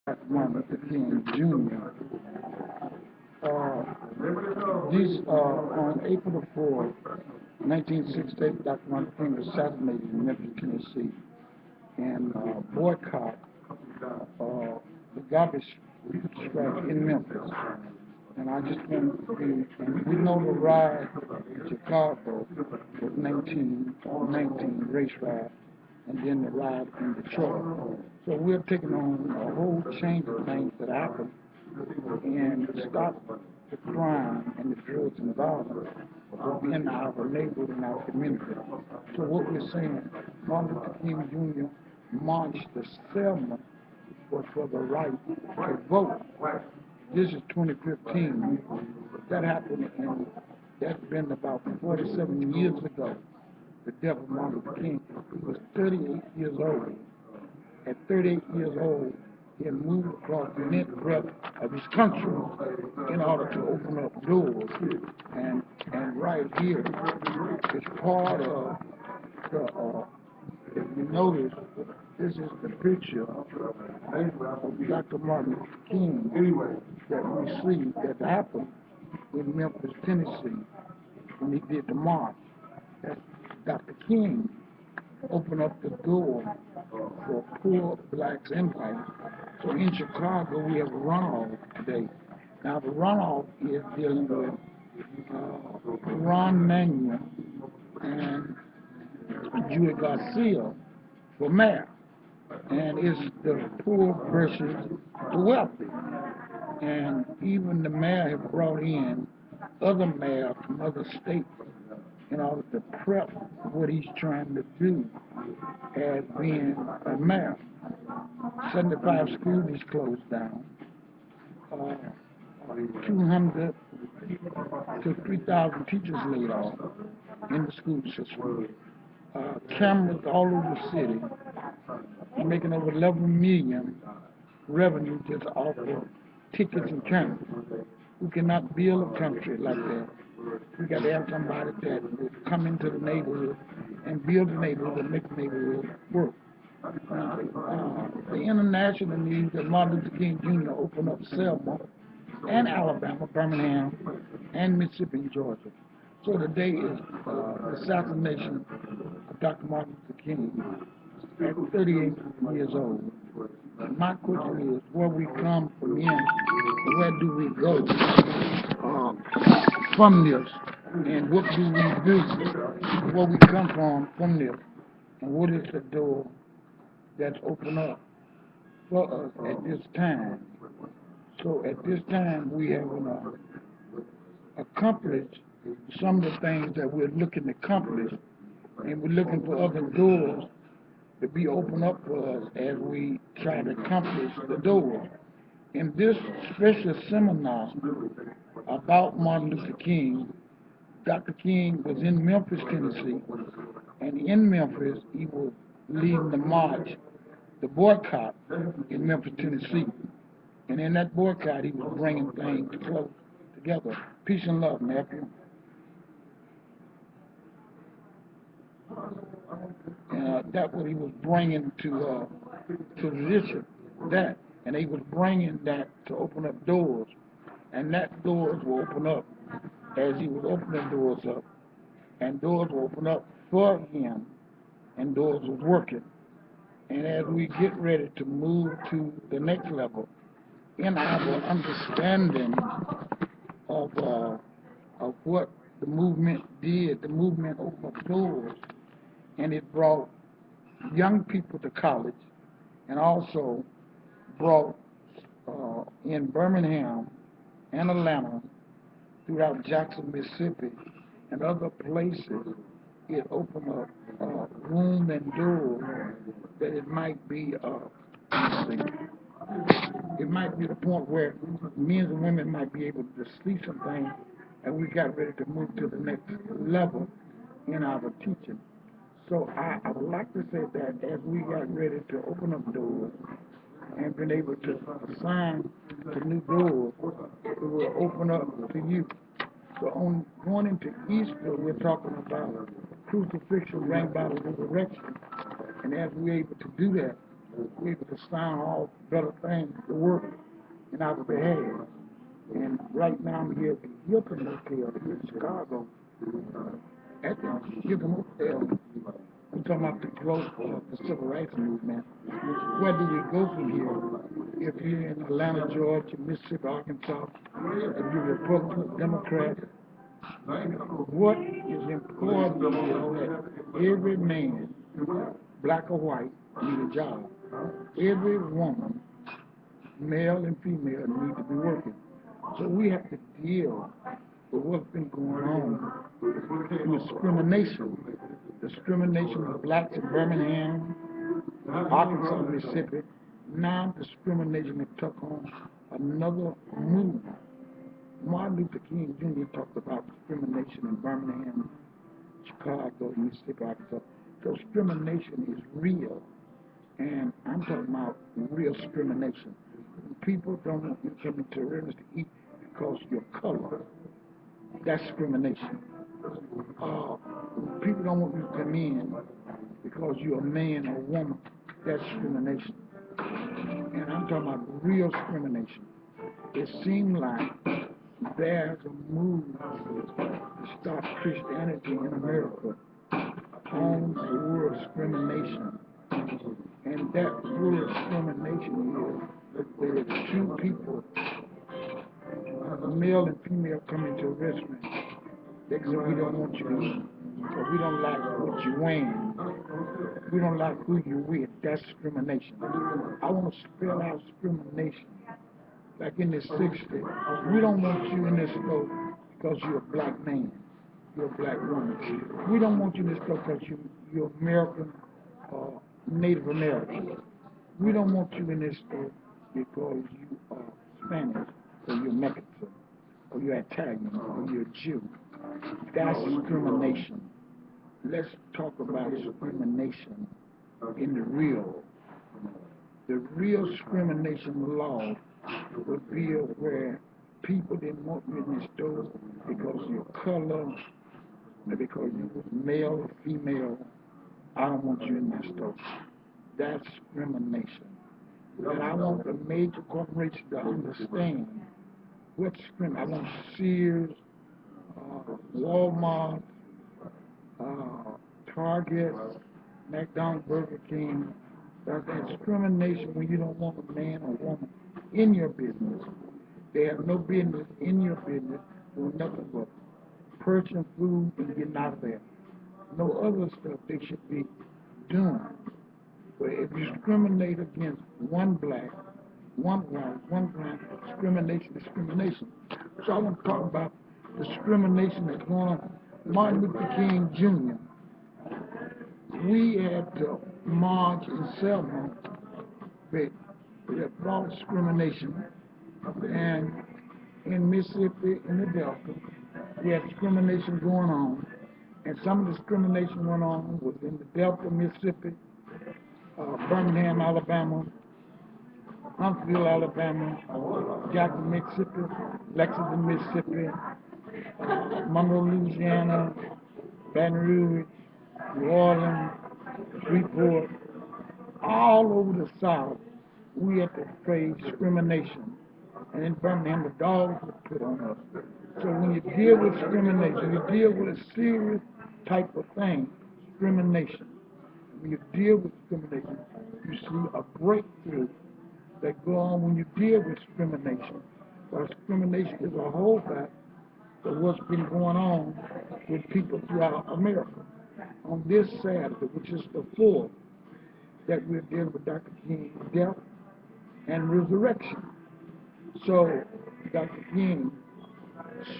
Martin Luther King Jr. On April the 4th, 1968, Dr. Martin King was assassinated in Memphis, Tennessee, and boycott the garbage strike in Memphis. And I just want to be, and we know the ride in Chicago was 1919 race ride, and then the ride in Detroit. So we're taking on a whole change of things that happened and stop the crime and the drugs and violence in our neighborhood and our community. So what we're saying, Martin Luther King Jr. marched the Selma was for the right to vote. This is 2015. That happened, and that's been about 47 years ago. The death of Martin Luther King. He was 38 years old. At 38 years old, he had moved across the net breadth of his country in order to open up doors. And right here is part of the, if you notice, this is the picture of Dr. Martin Luther King that we see that happened in Memphis, Tennessee, when he did the march. That Dr. King opened up the door for poor blacks and whites. So in Chicago, we have a runoff today. Now, the runoff is dealing with Ron Manuel and Julie Garcia for mayor. And it's the poor versus the wealthy. And even the mayor have brought in other mayors from other states in order to prep what he's trying to do as being a mayor. 75 schools is closed down. 200 to 3,000 teachers laid off in the school system. Cameras all over the city, making over 11 million revenue just off of tickets and cameras. We cannot build a country like that. We got to have somebody that will come into the neighborhood and build the neighborhood and make the neighborhood work. The international needs that Martin Luther King Jr. opened up Selma and Alabama, Birmingham, and Mississippi and Georgia. So today is the assassination of Dr. Martin Luther King at 38 years old. My question is, where we come from here, where do we go from this? And what do we do where we come from this? And what is the door that's open up for us at this time? So at this time, we have accomplished some of the things that we're looking to accomplish, and we're looking for other doors to be opened up for us as we try to accomplish the door. In this special seminar about Martin Luther King, Dr. King was in Memphis, Tennessee, and in Memphis he was leading the march, the boycott in Memphis, Tennessee. And in that boycott, he was bringing things close together. Peace and love, nephew. That's what he was bringing to this, that, and he was bringing that to open up doors, and that doors will open up as he was opening doors up, and doors will open up for him, and doors was working. And as we get ready to move to the next level in our understanding of what the movement did, the movement opened up doors, and it brought young people to college, and also brought in Birmingham and Atlanta, throughout Jackson, Mississippi, and other places. It opened up room and doors that it might be it might be the point where men and women might be able to see some things, and we got ready to move to the next level in our teaching. So I would like to say that as we got ready to open up doors and been able to assign to new doors, it will open up to you. So on going into Easter, we're talking about crucifixion, bring about a resurrection. And as we're able to do that, we could assign all better things to work in our behalf. And right now I'm here at the Hilton Hotel here in Chicago, at the Hilton Hotel. I'm talking about the growth of the civil rights movement. Where do we go from here? If you're in Atlanta, Georgia, Mississippi, Arkansas, if you're Republican, Democrat, what is important is that every man, black or white, need a job. Every woman, male and female, need to be working. So we have to deal with what's been going on with discrimination of blacks in Birmingham, Arkansas, Mississippi. Now discrimination has took on another movement. Martin Luther King Jr. talked about discrimination in Birmingham, Chicago, Mississippi, Arkansas. So discrimination is real, and I'm talking about real discrimination. People don't want you to come into a restaurant to eat because of your color. That's discrimination. People don't want you to come in because you're a man or a woman. That's discrimination. And I'm talking about real discrimination. It seems like there's a move to stop Christianity in America on the word discrimination. And that word discrimination is that there are two people, male and female, come into a restaurant. They say, we don't want you to eat, or we don't like what you're wearing, we don't like who you're with. That's discrimination. I want to spell out discrimination. Like in the 60s, we don't want you in this store because you're a black man, you're a black woman. We don't want you in this store because you're American or Native American. We don't want you in this store because you are Spanish or you're Mexican or you're Italian or you're a Jew. That's discrimination. Let's talk about discrimination in the real. The real discrimination law would be where people didn't want you in the store because of your color, because you was male or female. I don't want you in that store. That's discrimination. And I want the major corporations to understand what's discrimination. I want Sears, Walmart, Target, McDonald's, Burger King. That's discrimination when you don't want a man or woman in your business. They have no business in your business doing nothing but purchasing food and getting out of there. No other stuff they should be doing. But if you discriminate against one black, one white, one brown, discrimination. So I want to talk about discrimination that's going on. Martin Luther King Jr., we had to march in Selma that brought discrimination. And in Mississippi, in the Delta, we had discrimination going on. And some of the discrimination went on was in the Delta, Mississippi, Birmingham, Alabama, Huntsville, Alabama, Jackson, Mississippi, Lexington, Mississippi, Monroe, Louisiana, Baton Rouge, New Orleans, Freeport, all over the South, we had to face discrimination. And in Birmingham, the dogs were put on us. So when you deal with discrimination, you deal with a serious type of thing, discrimination. When you deal with discrimination, you see a breakthrough that go on when you deal with discrimination. But discrimination is a whole fact of what's been going on with people throughout America. On this Saturday, which is the 4th, that we're dealing with Dr. King's death and resurrection. So Dr. King's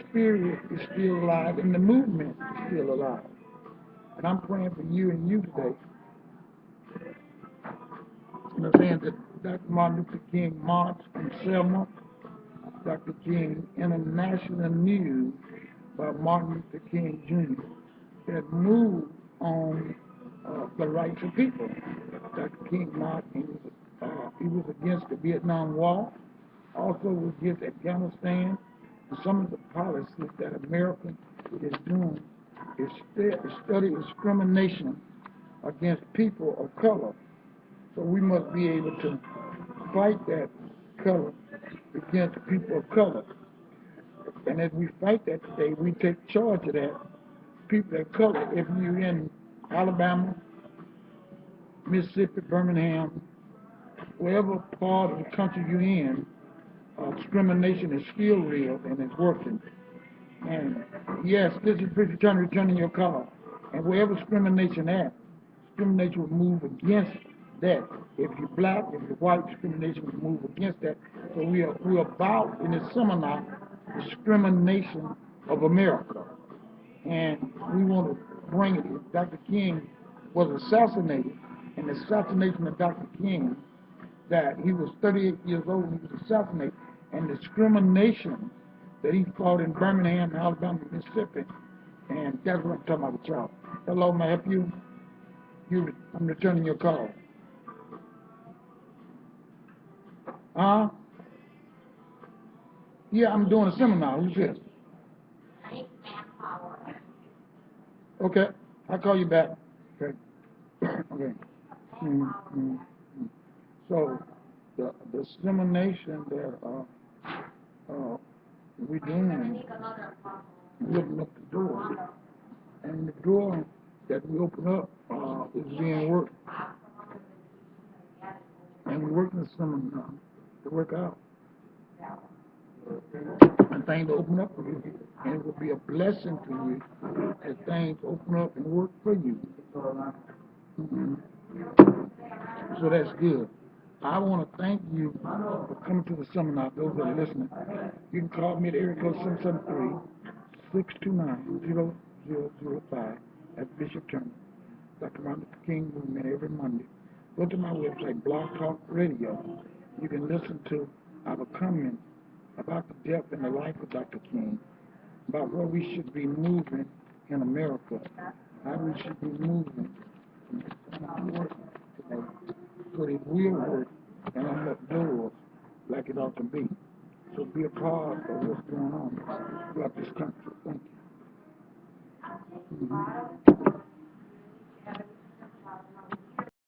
spirit is still alive and the movement is still alive. And I'm praying for you and you today. And I'm saying that Dr. Martin Luther King marched from Selma, Dr. King International News by Martin Luther King Jr. that moved on the rights of people. Dr. King marched, he was against the Vietnam War, also was against Afghanistan, and some of the policies that America is doing is study discrimination against people of color. So we must be able to fight that color against the people of color. And as we fight that today, we take charge of that people of color. If you're in Alabama, Mississippi, Birmingham, wherever part of the country you're in, discrimination is still real and it's working. And yes, this is Preacher Tuener returning your call. And wherever discrimination at, discrimination will move against that. If you're black, if you're white, discrimination will move against that. So we're about in this seminar discrimination of America. And we want to bring it. Dr. King was assassinated, and the assassination of Dr. King, that he was 38 years old when he was assassinated, and discrimination that he fought in Birmingham, Alabama, Mississippi, and that's what I'm talking about with y'all. Hello, may I help you? I'm returning your call. Yeah, I'm doing a seminar. Who's this? Okay, I'll call you back. Okay. Okay. Mm-hmm. So the dissemination that we're doing, we open up the door, and the door that we open up is being worked, and we're working the seminar to work out. And things open up for you, and it will be a blessing to you as things open up and work for you. Mm-hmm. So that's good. I want to thank you for coming to the seminar. Those that are listening, you can call me at area code 773-629-0005 at Bishop Tuener. Dr. Martin Luther King Movement every Monday. Go to my website, Blog Talk Radio. You can listen to our comments about the death and the life of Dr. King, about where we should be moving in America, how we should be moving today, so it will work and open up doors like it ought to be. So be a part of what's going on throughout this country. Thank you. Mm-hmm.